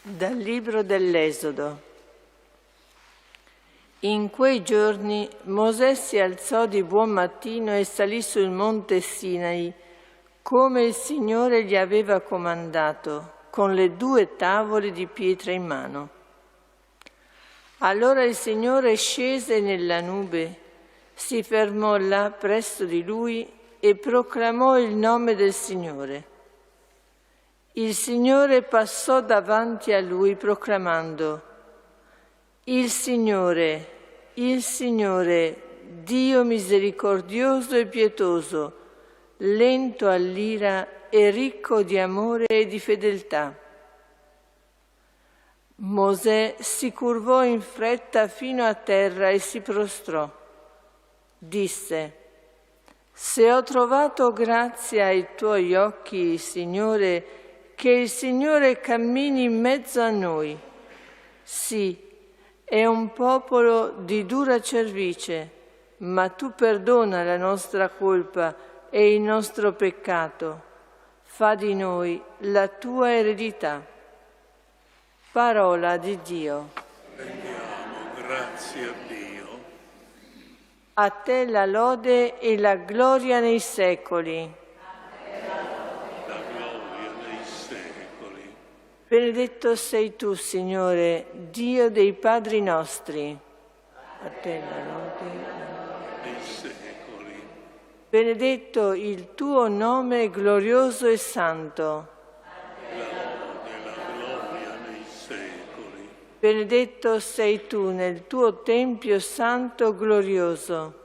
Dal libro dell'Esodo. In quei giorni Mosè si alzò di buon mattino e salì sul monte Sinai, come il Signore gli aveva comandato, con le 2 tavole di pietra in mano. Allora il Signore scese nella nube, si fermò là presso di lui e proclamò il nome del Signore. Il Signore passò davanti a lui proclamando: il Signore, Dio misericordioso e pietoso, lento all'ira e ricco di amore e di fedeltà. Mosè si curvò in fretta fino a terra e si prostrò. Disse: se ho trovato grazia ai tuoi occhi, Signore, che il Signore cammini in mezzo a noi. Sì, è un popolo di dura cervice, ma tu perdona la nostra colpa e il nostro peccato. Fa di noi la tua eredità. Parola di Dio. Rendiamo grazie a Dio. A te la lode e la gloria nei secoli. Benedetto sei tu, Signore, Dio dei padri nostri. A te la lode nei secoli. Benedetto il tuo nome glorioso e santo. La lode e la gloria nei secoli. Benedetto sei tu nel tuo Tempio santo glorioso.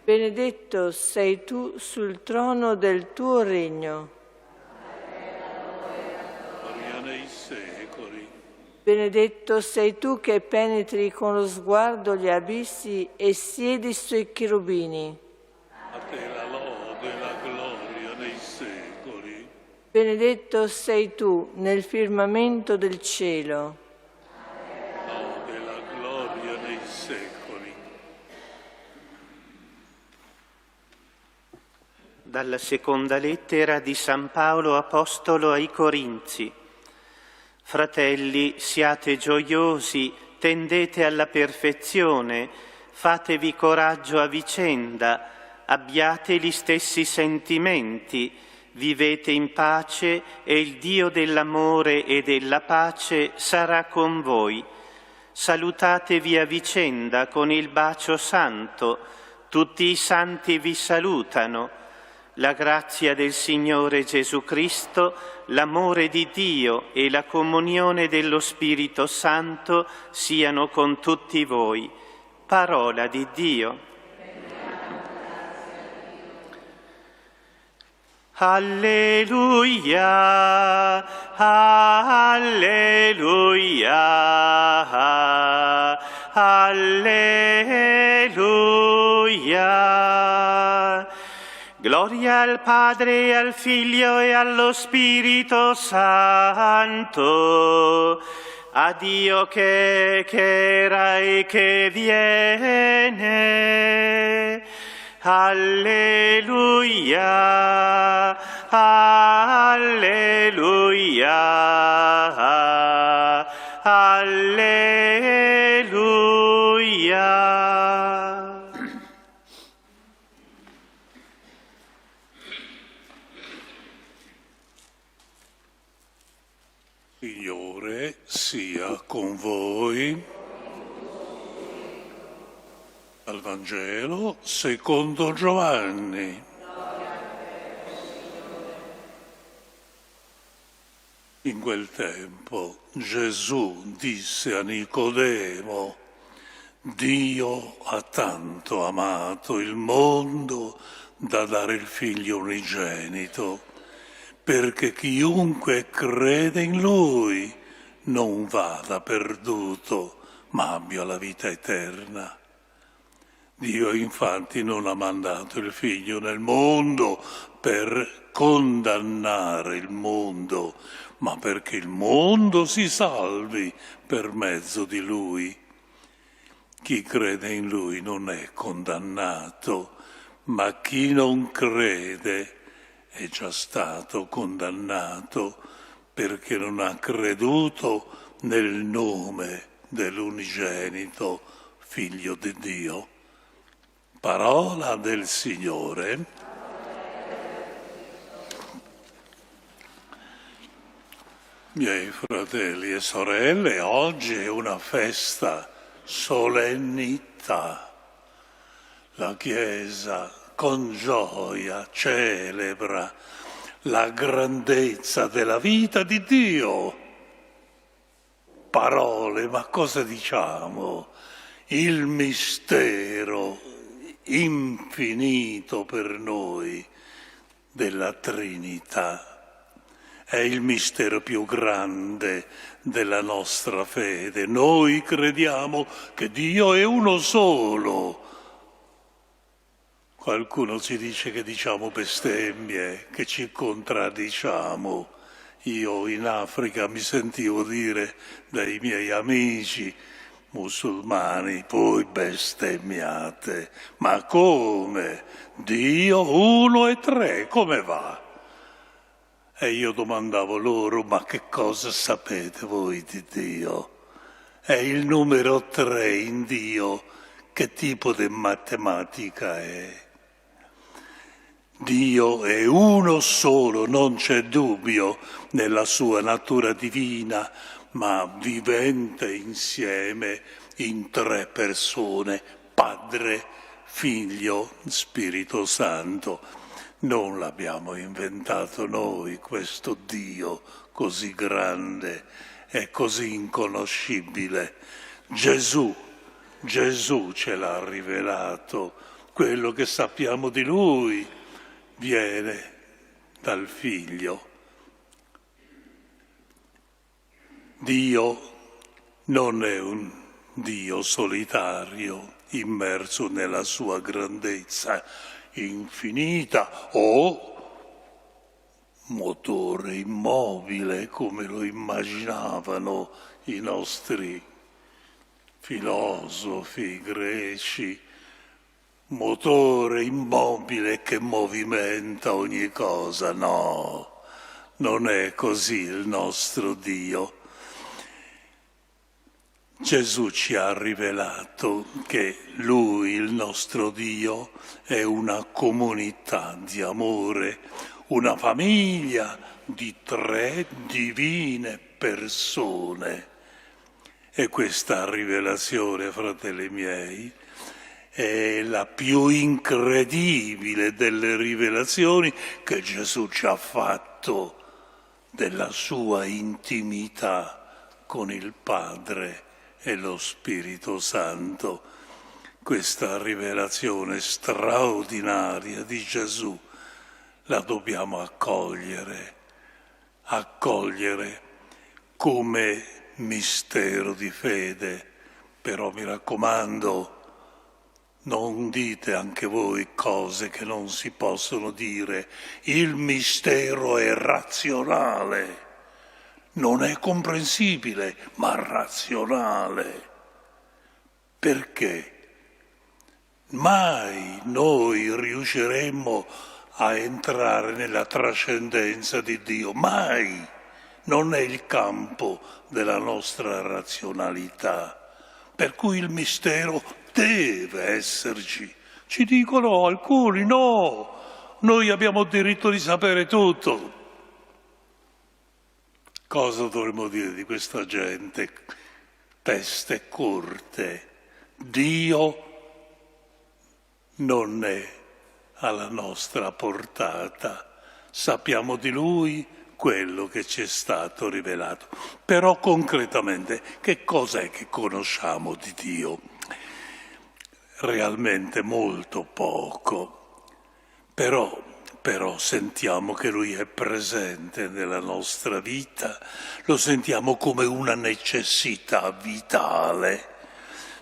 Benedetto sei tu sul trono del tuo regno. Gloria nei secoli. Benedetto sei tu che penetri con lo sguardo gli abissi e siedi sui cherubini. A te la lode e la gloria nei secoli. Benedetto sei tu nel firmamento del cielo. Lode e la gloria nei secoli. Dalla seconda lettera di San Paolo Apostolo ai Corinzi. Fratelli, siate gioiosi, tendete alla perfezione, fatevi coraggio a vicenda, abbiate gli stessi sentimenti, vivete in pace e il Dio dell'amore e della pace sarà con voi. Salutatevi a vicenda con il bacio santo, tutti i santi vi salutano. La grazia del Signore Gesù Cristo, l'amore di Dio e la comunione dello Spirito Santo siano con tutti voi. Parola di Dio. Alleluia, alleluia, alleluia. Gloria al Padre, e al Figlio e allo Spirito Santo, a Dio che era e che viene. Alleluia, alleluia, alleluia. Signore sia con voi. Al Vangelo secondo Giovanni. In quel tempo Gesù disse a Nicodemo: Dio ha tanto amato il mondo da dare il Figlio unigenito, perché chiunque crede in Lui non vada perduto, ma abbia la vita eterna. Dio infatti non ha mandato il Figlio nel mondo per condannare il mondo, ma perché il mondo si salvi per mezzo di Lui. Chi crede in Lui non è condannato, ma chi non crede è già stato condannato perché non ha creduto nel nome dell'unigenito Figlio di Dio. Parola del Signore. Miei fratelli e sorelle, oggi è una festa, solennità. La Chiesa con gioia celebra la grandezza della vita di Dio. Parole, ma cosa diciamo? Il mistero infinito per noi della Trinità. È il mistero più grande della nostra fede. Noi crediamo che Dio è uno solo. Qualcuno ci dice che diciamo bestemmie, che ci contraddiciamo. Io in Africa mi sentivo dire dai miei amici musulmani, voi bestemmiate. Ma come? Dio uno e tre, come va? E io domandavo loro, ma che cosa sapete voi di Dio? È il numero 3 in Dio, che tipo di matematica è? Dio è uno solo, non c'è dubbio nella sua natura divina, ma vivente insieme in 3 persone, Padre, Figlio, Spirito Santo. Non l'abbiamo inventato noi, questo Dio così grande e così inconoscibile. Gesù ce l'ha rivelato, quello che sappiamo di Lui viene dal Figlio. Dio non è un Dio solitario, immerso nella sua grandezza infinita o motore immobile come lo immaginavano i nostri filosofi greci, motore immobile che movimenta ogni cosa. No, non è così il nostro Dio. Gesù ci ha rivelato che Lui, il nostro Dio, è una comunità di amore, una famiglia di 3 divine persone. E questa rivelazione, fratelli miei, è la più incredibile delle rivelazioni che Gesù ci ha fatto della sua intimità con il Padre e lo Spirito Santo. Questa rivelazione straordinaria di Gesù la dobbiamo accogliere come mistero di fede. Però mi raccomando, non dite anche voi cose che non si possono dire. Il mistero è razionale. Non è comprensibile, ma razionale. Perché? Mai noi riusciremmo a entrare nella trascendenza di Dio, mai. Non è il campo della nostra razionalità. Per cui il mistero deve esserci. Ci dicono alcuni, no, noi abbiamo diritto di sapere tutto. Cosa dovremmo dire di questa gente? Teste corte. Dio non è alla nostra portata. Sappiamo di Lui quello che ci è stato rivelato. Però concretamente, che cos'è che conosciamo di Dio? Realmente molto poco. Però sentiamo che Lui è presente nella nostra vita, lo sentiamo come una necessità vitale.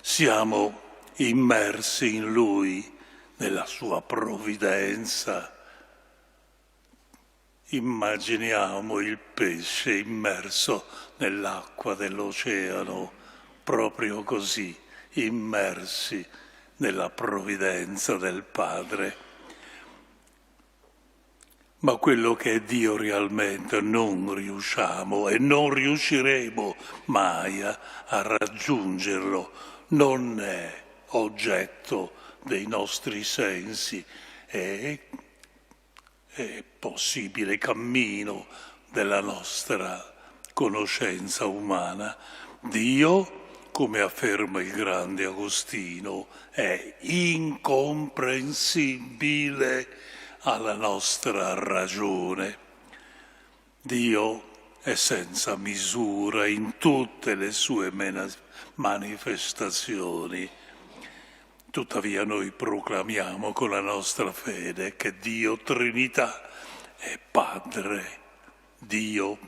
Siamo immersi in Lui, nella sua provvidenza. Immaginiamo il pesce immerso nell'acqua dell'oceano, proprio così, immersi nella provvidenza del Padre. Ma quello che è Dio realmente non riusciamo e non riusciremo mai a raggiungerlo, non è oggetto dei nostri sensi, è possibile cammino della nostra conoscenza umana. Dio, come afferma il grande Agostino, è incomprensibile alla nostra ragione. Dio è senza misura in tutte le sue manifestazioni. Tuttavia noi proclamiamo con la nostra fede che Dio Trinità è Padre, Dio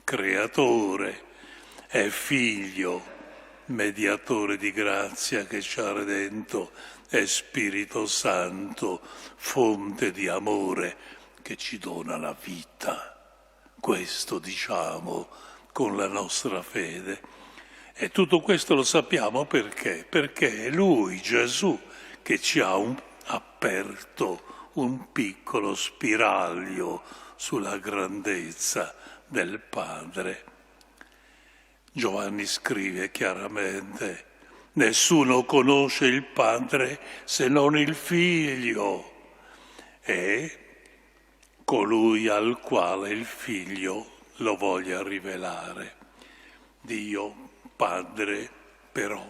Creatore, è Figlio, mediatore di grazia che ci ha redento, è Spirito Santo, fonte di amore che ci dona la vita. Questo diciamo con la nostra fede. E tutto questo lo sappiamo perché? Perché è Lui, Gesù, che ci ha aperto un piccolo spiraglio sulla grandezza del Padre. Giovanni scrive chiaramente: nessuno conosce il Padre se non il Figlio e colui al quale il Figlio lo voglia rivelare. Dio Padre però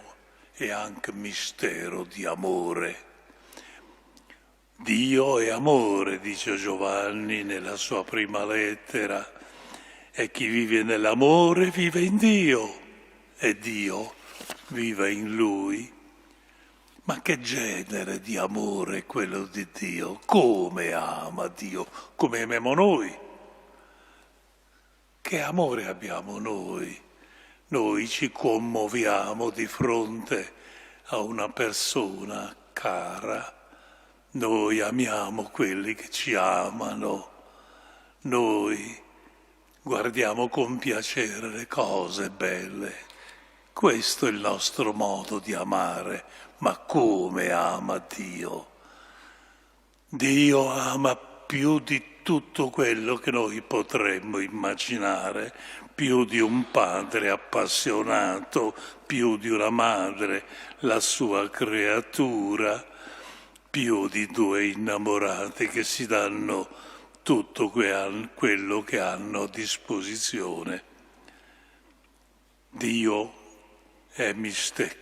è anche mistero di amore. Dio è amore, dice Giovanni nella sua prima lettera, e chi vive nell'amore vive in Dio e Dio vive in Lui. Ma che genere di amore è quello di Dio? Come ama Dio? Come amiamo noi? Che amore abbiamo noi? Noi ci commuoviamo di fronte a una persona cara, noi amiamo quelli che ci amano, noi guardiamo con piacere le cose belle. Questo è il nostro modo di amare, ma come ama Dio? Dio ama più di tutto quello che noi potremmo immaginare, più di un padre appassionato, più di una madre, la sua creatura, più di due innamorati che si danno tutto quello che hanno a disposizione. Dio è mistero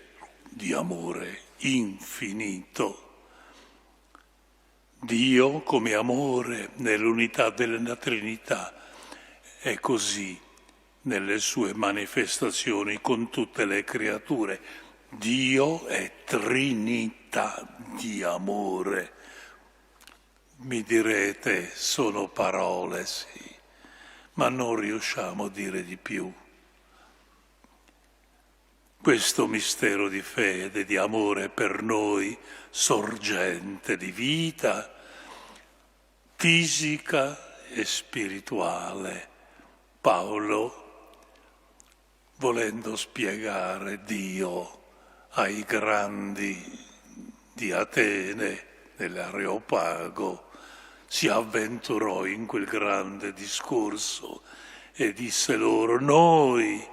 di amore infinito. Dio come amore nell'unità della Trinità è così nelle sue manifestazioni con tutte le creature. Dio è Trinità di amore. Mi direte, sono parole, sì, ma non riusciamo a dire di più. Questo mistero di fede, di amore per noi, sorgente di vita fisica e spirituale. Paolo, volendo spiegare Dio ai grandi di Atene, nell'Areopago, si avventurò in quel grande discorso e disse loro: noi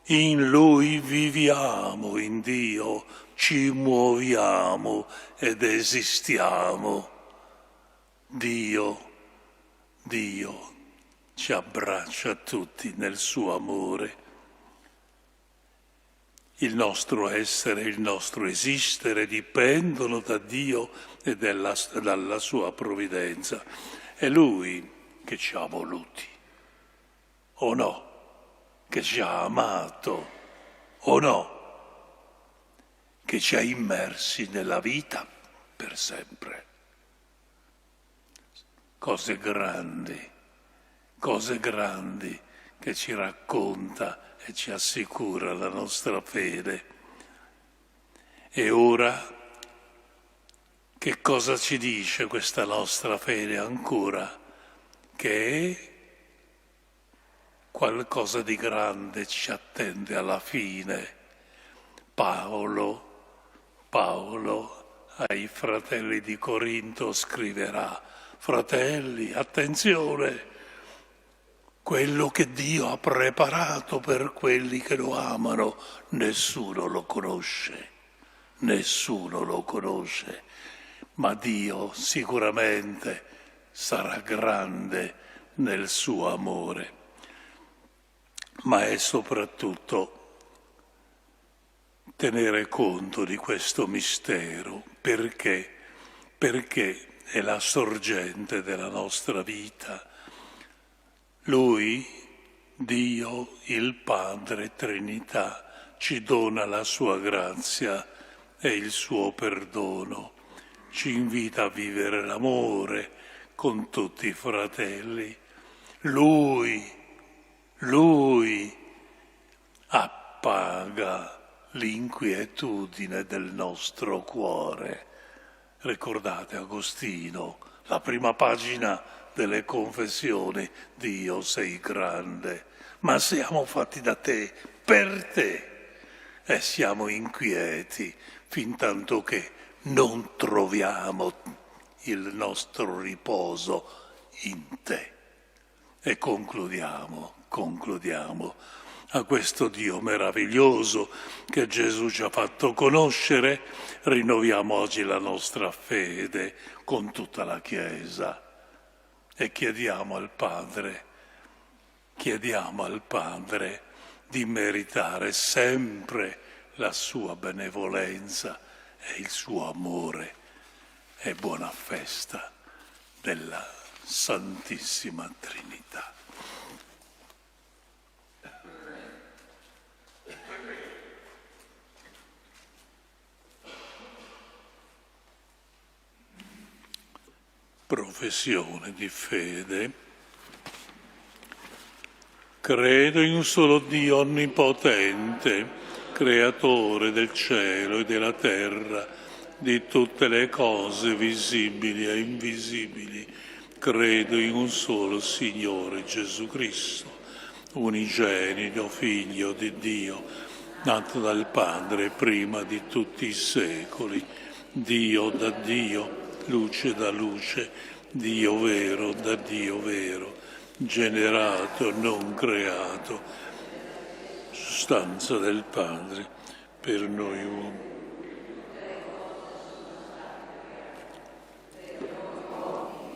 in Lui viviamo, in Dio ci muoviamo ed esistiamo. Dio ci abbraccia tutti nel suo amore. Il nostro essere, il nostro esistere dipendono da Dio e dalla sua provvidenza. È Lui che ci ha voluti, o no? Che ci ha amato, o no? Che ci ha immersi nella vita per sempre. Cose grandi che ci racconta e ci assicura la nostra fede. E ora, che cosa ci dice questa nostra fede ancora? Che qualcosa di grande ci attende alla fine. Paolo ai fratelli di Corinto scriverà: Fratelli, attenzione, quello che Dio ha preparato per quelli che lo amano, nessuno lo conosce, ma Dio sicuramente sarà grande nel suo amore, ma è soprattutto tenere conto di questo mistero, perché è la sorgente della nostra vita. Lui, Dio, il Padre, Trinità, ci dona la sua grazia e il suo perdono, ci invita a vivere l'amore con tutti i fratelli. Lui appaga l'inquietudine del nostro cuore. Ricordate Agostino, la prima pagina delle confessioni: Dio sei grande, ma siamo fatti da te, per te, e siamo inquieti fintanto che non troviamo il nostro riposo in te. E concludiamo a questo Dio meraviglioso che Gesù ci ha fatto conoscere, rinnoviamo oggi la nostra fede con tutta la Chiesa e chiediamo al Padre di meritare sempre la sua benevolenza e il suo amore, e buona festa della Santissima Trinità. Professione di fede. Credo in un solo Dio onnipotente, creatore del cielo e della terra, di tutte le cose visibili e invisibili. Credo in un solo Signore Gesù Cristo, unigenito Figlio di Dio, nato dal Padre prima di tutti i secoli, Dio da Dio, luce da luce, Dio vero da Dio vero, generato, non creato, sostanza del Padre, per noi uomini.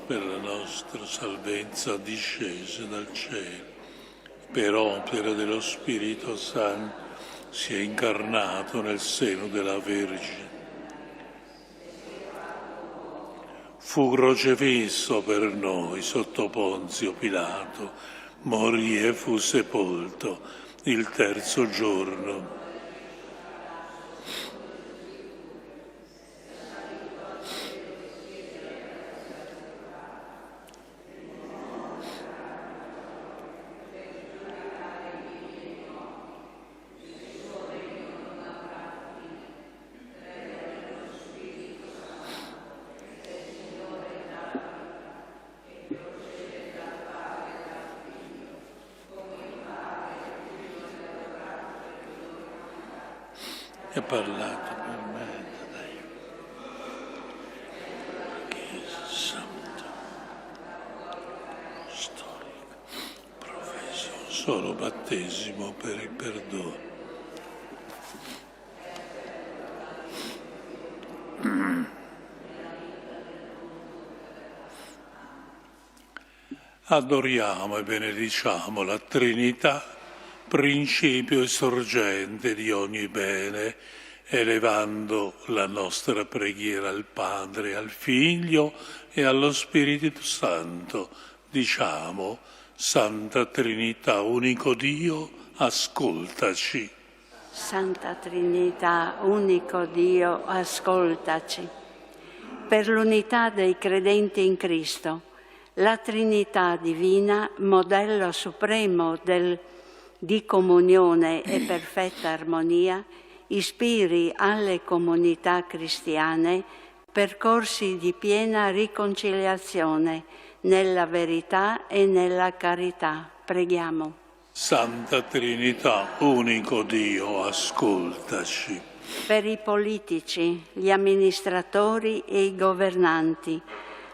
Per la nostra salvezza discese dal cielo, per opera dello Spirito Santo, si è incarnato nel seno della Vergine. Fu crocefisso per noi sotto Ponzio Pilato, morì e fu sepolto il terzo giorno. E ha parlato per me, dai. Chiesa Santa, storica, professo un solo battesimo per il perdono. Adoriamo e benediciamo la Trinità, principio e sorgente di ogni bene, elevando la nostra preghiera al Padre, al Figlio e allo Spirito Santo. Diciamo: Santa Trinità, unico Dio, ascoltaci. Santa Trinità, unico Dio, ascoltaci. Per l'unità dei credenti in Cristo, la Trinità divina, modello supremo di comunione e perfetta armonia, ispiri alle comunità cristiane percorsi di piena riconciliazione nella verità e nella carità. Preghiamo. Santa Trinità, unico Dio, ascoltaci. Per i politici, gli amministratori e i governanti,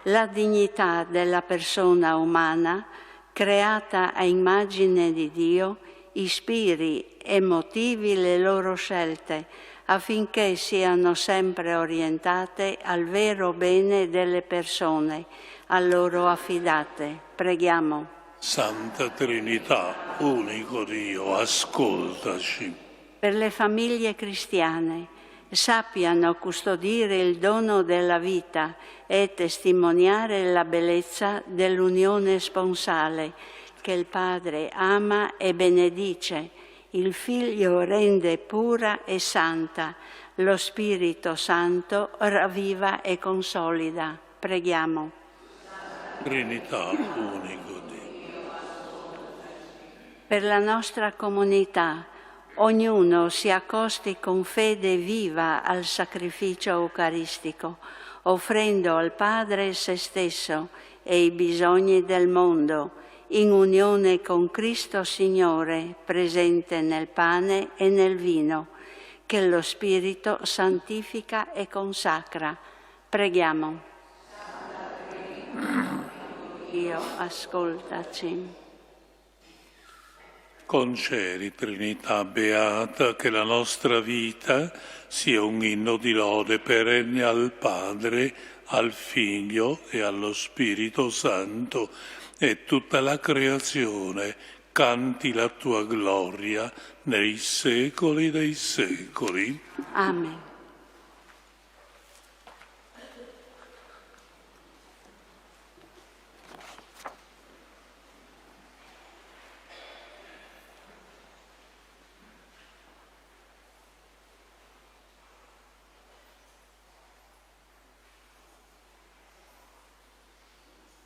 la dignità della persona umana, creata a immagine di Dio, ispiri e motivi le loro scelte, affinché siano sempre orientate al vero bene delle persone a loro affidate. Preghiamo. Santa Trinità, unico Dio, ascoltaci. Per le famiglie cristiane, sappiano custodire il dono della vita e testimoniare la bellezza dell'unione sponsale che il Padre ama e benedice, il Figlio rende pura e santa, lo Spirito Santo ravviva e consolida. Preghiamo. Trinità, unico Dio. Per la nostra comunità, ognuno si accosti con fede viva al sacrificio eucaristico, offrendo al Padre se stesso e i bisogni del mondo, in unione con Cristo Signore, presente nel pane e nel vino, che lo Spirito santifica e consacra. Preghiamo. Dio, ascoltaci. Concedi, Trinità Beata, che la nostra vita sia un inno di lode perenne al Padre, al Figlio e allo Spirito Santo, e tutta la creazione canti la tua gloria nei secoli dei secoli. Amen.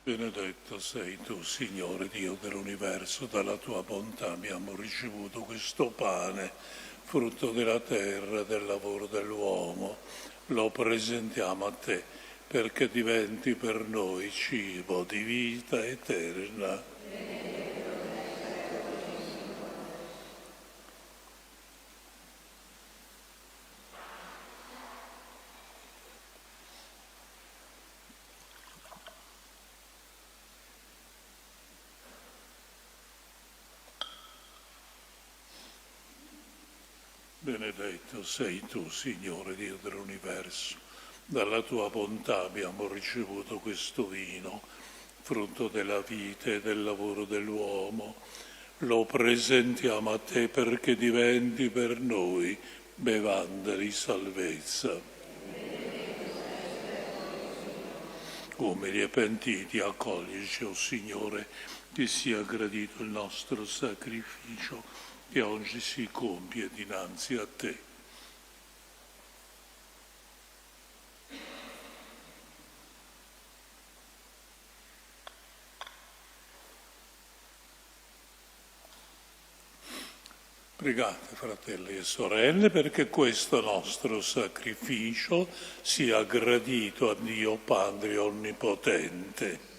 Benedetto sei tu, Signore Dio dell'universo, dalla tua bontà abbiamo ricevuto questo pane, frutto della terra, del lavoro dell'uomo. Lo presentiamo a te perché diventi per noi cibo di vita eterna. Benedetto sei tu, Signore Dio dell'universo. Dalla tua bontà abbiamo ricevuto questo vino, frutto della vita e del lavoro dell'uomo. Lo presentiamo a te perché diventi per noi bevanda di salvezza. Umili e pentiti, accoglici, o Signore, che sia gradito il nostro sacrificio che oggi si compie dinanzi a te. Pregate, fratelli e sorelle, perché questo nostro sacrificio sia gradito a Dio Padre Onnipotente.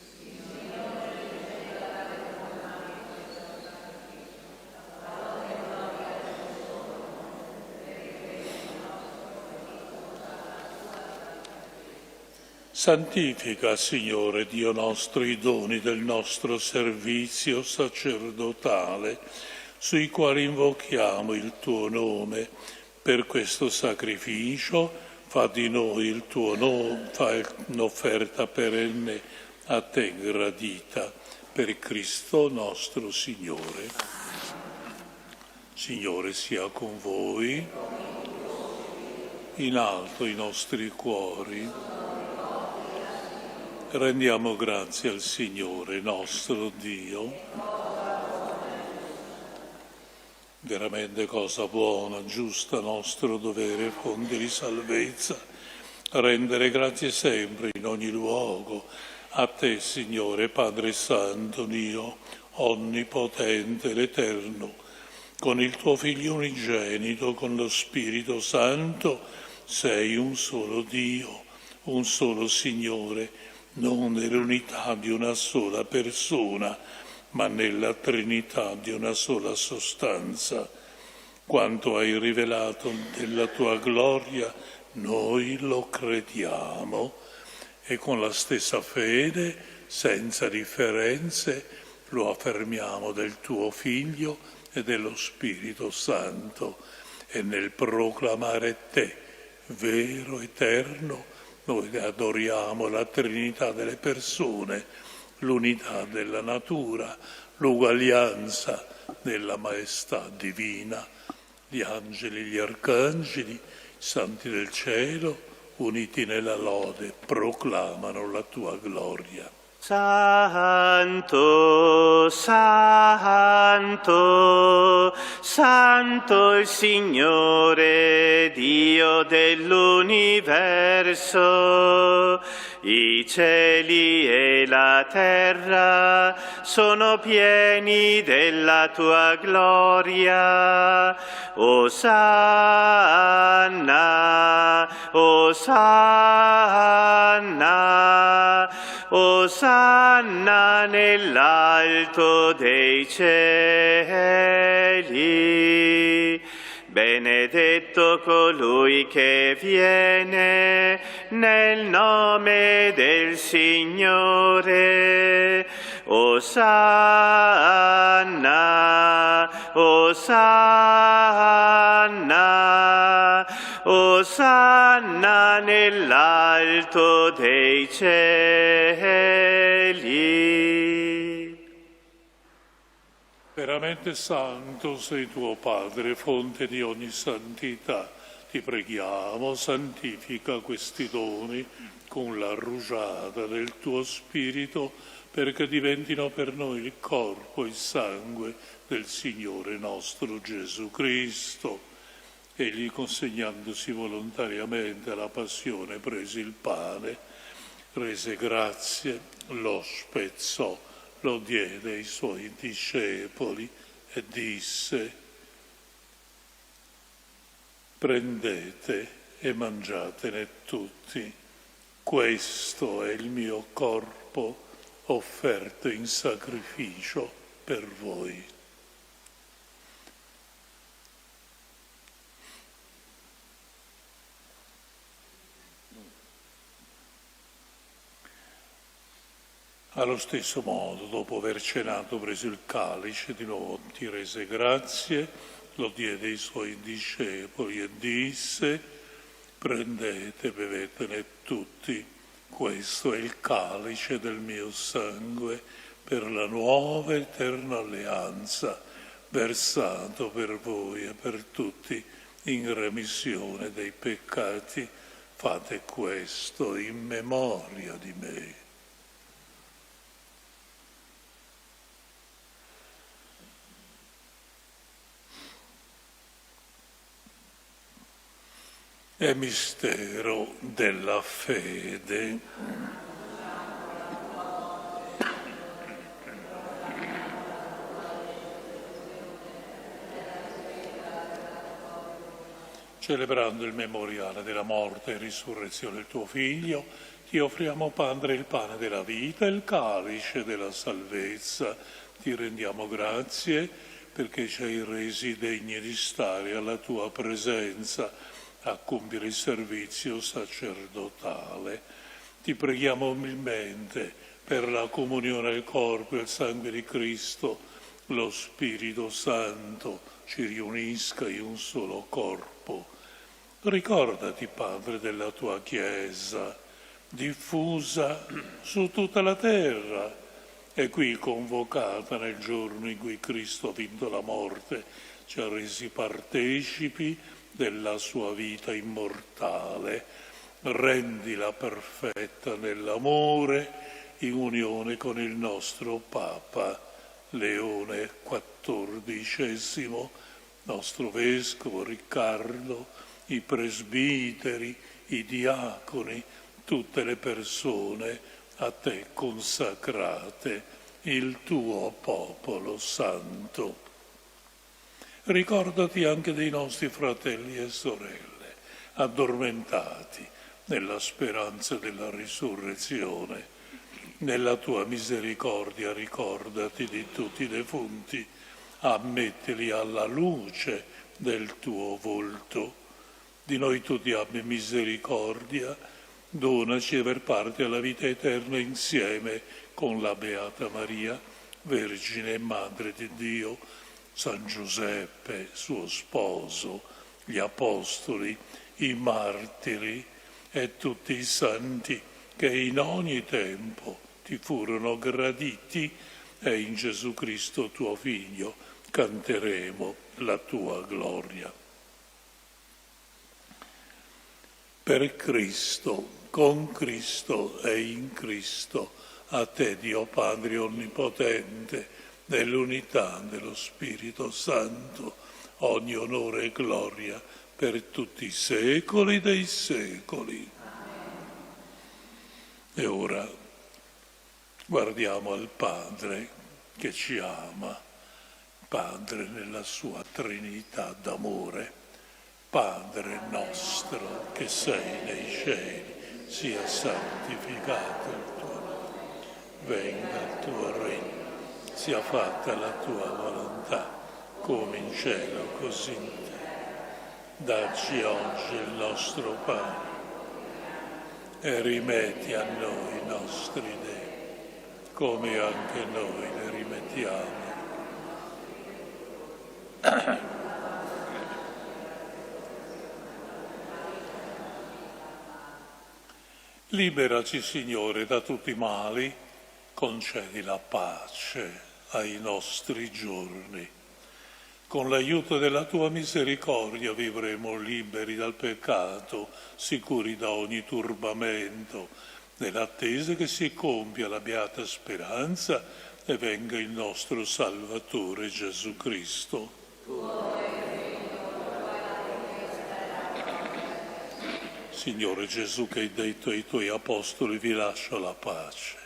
Santifica, Signore Dio nostro, i doni del nostro servizio sacerdotale, sui quali invochiamo il tuo nome. Per questo sacrificio fa di noi il tuo nome, fa un'offerta perenne a te gradita, per Cristo nostro Signore. Signore sia con voi, in alto i nostri cuori. Rendiamo grazie al Signore nostro Dio. Veramente cosa buona, giusta, nostro dovere, fonte di salvezza, rendere grazie sempre in ogni luogo a te, Signore Padre Santo, Dio Onnipotente, l'Eterno, con il tuo Figlio unigenito, con lo Spirito Santo, sei un solo Dio, un solo Signore, non nell'unità di una sola persona, ma nella Trinità di una sola sostanza. Quanto hai rivelato della tua gloria, noi lo crediamo e con la stessa fede, senza differenze, lo affermiamo del tuo Figlio e dello Spirito Santo, e nel proclamare te, vero, eterno, noi adoriamo la Trinità delle persone, l'unità della natura, l'uguaglianza della maestà divina. Gli angeli, gli arcangeli, i santi del cielo, uniti nella lode, proclamano la tua gloria. Santo, santo, santo il Signore, Dio dell'universo. I cieli e la terra sono pieni della tua gloria. Osanna, Osanna, Osanna nell'alto dei cieli. Benedetto colui che viene nel nome del Signore. Osanna, Osanna, Osanna nell'alto dei cieli. Veramente santo sei tuo Padre, fonte di ogni santità. Ti preghiamo, santifica questi doni con la rugiada del tuo Spirito, perché diventino per noi il corpo e il sangue del Signore nostro Gesù Cristo. Egli, consegnandosi volontariamente alla passione, prese il pane, rese grazie, lo spezzò, lo diede ai suoi discepoli e disse: prendete e mangiatene tutti, questo è il mio corpo offerto in sacrificio per voi. Allo stesso modo, dopo aver cenato, preso il calice, di nuovo ti rese grazie, lo diede ai suoi discepoli e disse: prendete, bevetene tutti, questo è il calice del mio sangue per la nuova e eterna alleanza, versato per voi e per tutti in remissione dei peccati. Fate questo in memoria di me. È mistero della fede. Celebrando il memoriale della morte e risurrezione del tuo Figlio, ti offriamo, Padre, il pane della vita e il calice della salvezza. Ti rendiamo grazie perché ci hai resi degni di stare alla tua presenza, a compiere il servizio sacerdotale. Ti preghiamo umilmente per la comunione al corpo e al sangue di Cristo, lo Spirito Santo ci riunisca in un solo corpo. Ricordati, Padre, della tua Chiesa, diffusa su tutta la terra e qui convocata nel giorno in cui Cristo ha vinto la morte, ci ha resi partecipi della sua vita immortale. Rendila perfetta nell'amore, in unione con il nostro Papa Leone XIV, nostro Vescovo Riccardo, i presbiteri, i diaconi, tutte le persone a te consacrate, il tuo popolo santo. Ricordati anche dei nostri fratelli e sorelle, addormentati nella speranza della risurrezione. Nella tua misericordia ricordati di tutti i defunti, ammettili alla luce del tuo volto. Di noi tu ti abbi misericordia, donaci di aver parte alla vita eterna insieme con la Beata Maria, Vergine e Madre di Dio, San Giuseppe, suo sposo, gli Apostoli, i martiri e tutti i santi che in ogni tempo ti furono graditi, e in Gesù Cristo tuo Figlio canteremo la tua gloria. Per Cristo, con Cristo e in Cristo, a te Dio Padre Onnipotente, nell'unità dello Spirito Santo, ogni onore e gloria per tutti i secoli dei secoli. E ora guardiamo al Padre che ci ama, Padre nella sua Trinità d'amore. Padre nostro che sei nei cieli, sia santificato il tuo nome, venga il tuo regno, sia fatta la tua volontà, come in cielo così in terra. Dacci oggi il nostro pane e rimetti a noi i nostri debiti, come anche noi ne rimettiamo. Liberaci, Signore, da tutti i mali, concedi la pace ai nostri giorni. Con l'aiuto della tua misericordia vivremo liberi dal peccato, sicuri da ogni turbamento, nell'attesa che si compia la beata speranza e venga il nostro Salvatore Gesù Cristo. Signore Gesù, che hai detto ai tuoi apostoli: vi lascio la pace,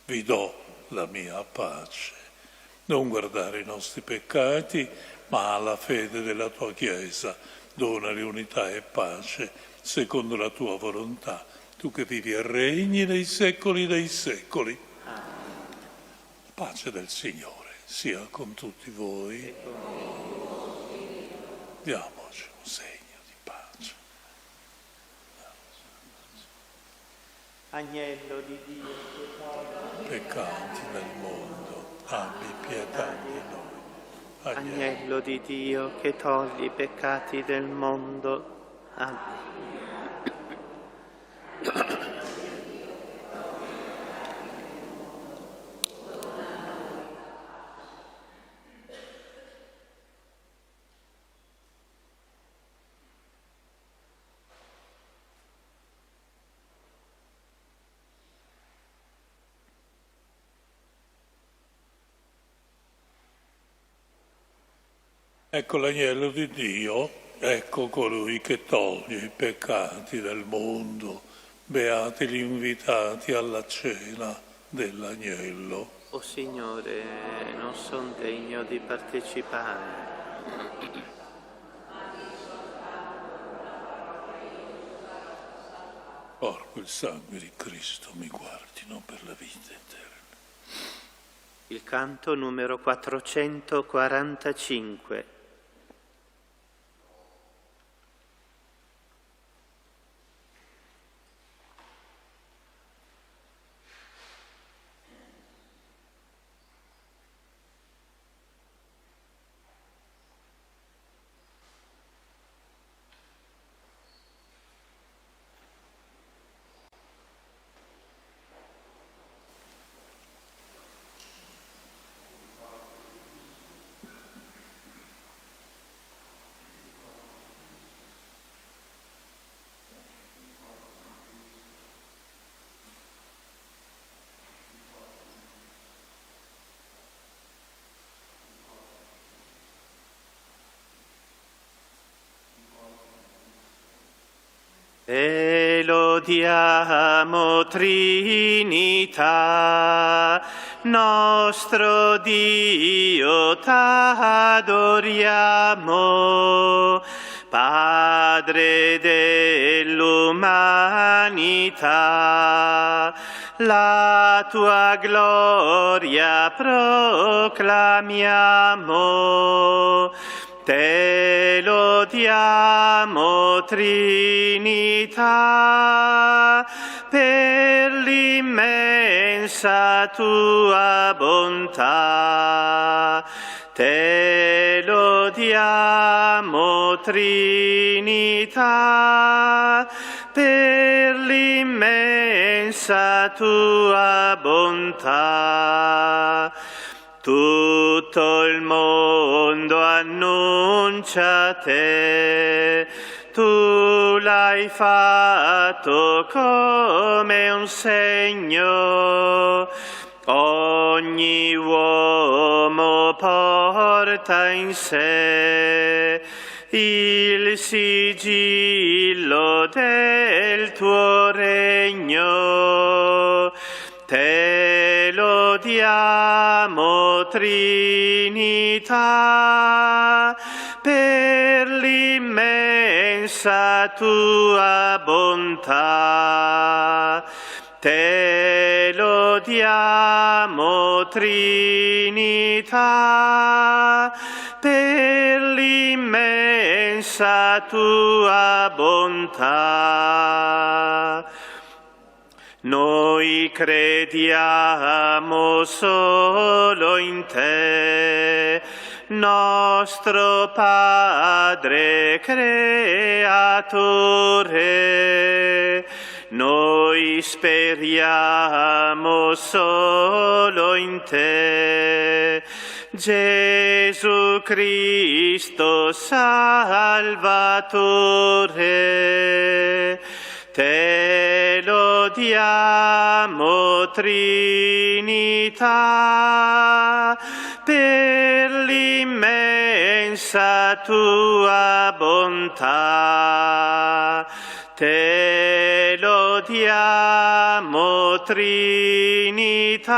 vi do la mia pace. Non guardare i nostri peccati, ma alla fede della tua Chiesa donale unità e pace, secondo la tua volontà, tu che vivi e regni nei secoli dei secoli. La pace del Signore sia con tutti voi. Diamoci un segno di pace. Agnello di Dio, Peccanti del mondo, abbi pietà di noi. Agnello di Dio che togli i peccati del mondo. Amen. Ecco l'agnello di Dio, ecco colui che toglie i peccati del mondo. Beati gli invitati alla cena dell'agnello. O Signore, non son degno di partecipare. Corpo il sangue di Cristo mi guardino per la vita eterna. Il canto numero 445. E lodiamo Trinità, nostro Dio t'adoriamo, Padre dell'umanità, la tua gloria proclamiamo. Te lodiamo, Trinità, per l'immensa tua bontà. Te lodiamo, Trinità, per l'immensa tua bontà. Tutto il mondo annuncia te, tu l'hai fatto come un segno. Ogni uomo porta in sé il sigillo del tuo regno. Te lodiamo, Trinità, per l'immensa tua bontà. Te lodiamo, Trinità, per l'immensa tua bontà. Noi crediamo solo in te, nostro Padre Creatore. Noi speriamo solo in te, Gesù Cristo Salvatore. Te lodiamo, Trinità, per l'immensa tua bontà. Te lodiamo, Trinità,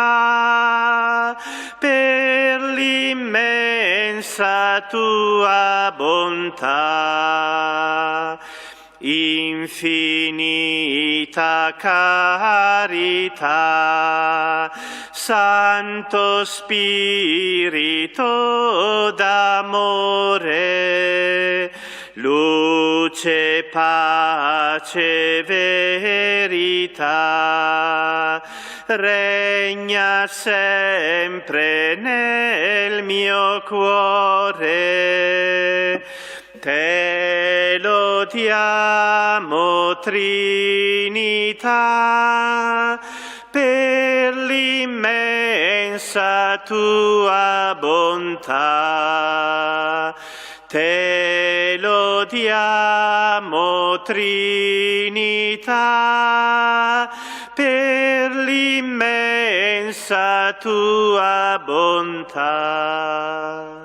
per l'immensa tua bontà. Infinita carità, Santo Spirito d'amore, luce, pace, verità, regna sempre nel mio cuore. Te lodiamo, Trinità, per l'immensa tua bontà. Te lodiamo, Trinità, per l'immensa tua bontà.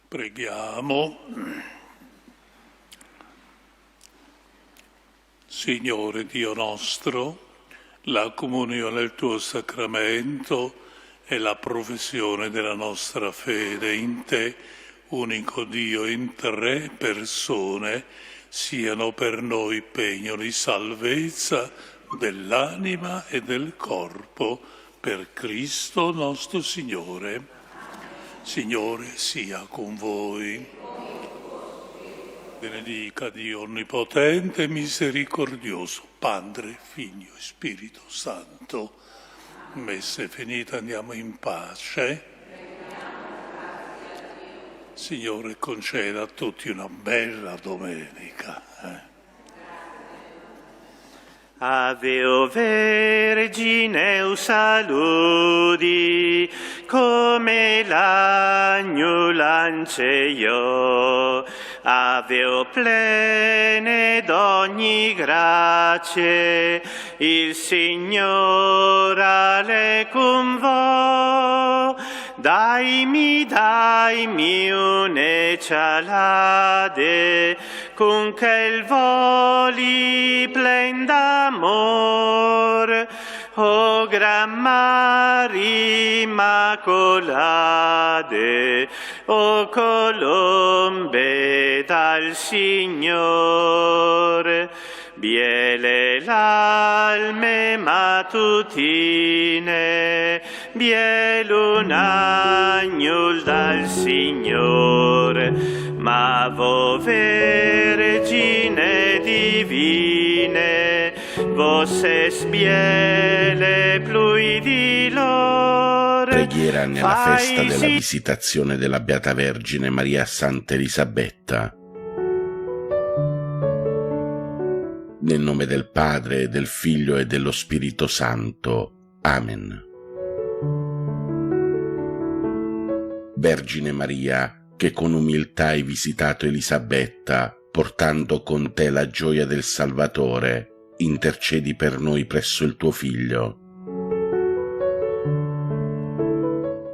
Preghiamo. Signore Dio nostro, la comunione del tuo sacramento e la professione della nostra fede in te, unico Dio in tre persone, siano per noi pegno di salvezza dell'anima e del corpo, per Cristo nostro Signore. Signore sia con voi. benedica Dio Onnipotente e Misericordioso, Padre, Figlio e Spirito Santo. Messa è finita, andiamo in pace. Signore, conceda a tutti una bella domenica. Ave o Vergine saludi, come l'agno lanceio. Ave o plene d'ogni grazie, il Signore con voi. Daimi une cialade, con che il voli plenda amor, o Gran Maria Immacolade, o colombe dal Signore, biele l'alme mattutine, biel un agnul dal Signore, ma vo Vergine divine, vos es biele plui di lor. Preghiera nella festa della visitazione della Beata Vergine Maria a Santa Elisabetta. Nel nome del Padre, del Figlio e dello Spirito Santo. Amen. Vergine Maria, che con umiltà hai visitato Elisabetta, portando con te la gioia del Salvatore, intercedi per noi presso il tuo Figlio.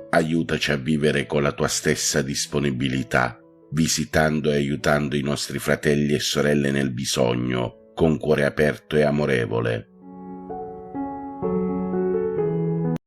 Aiutaci a vivere con la tua stessa disponibilità, visitando e aiutando i nostri fratelli e sorelle nel bisogno, con cuore aperto e amorevole.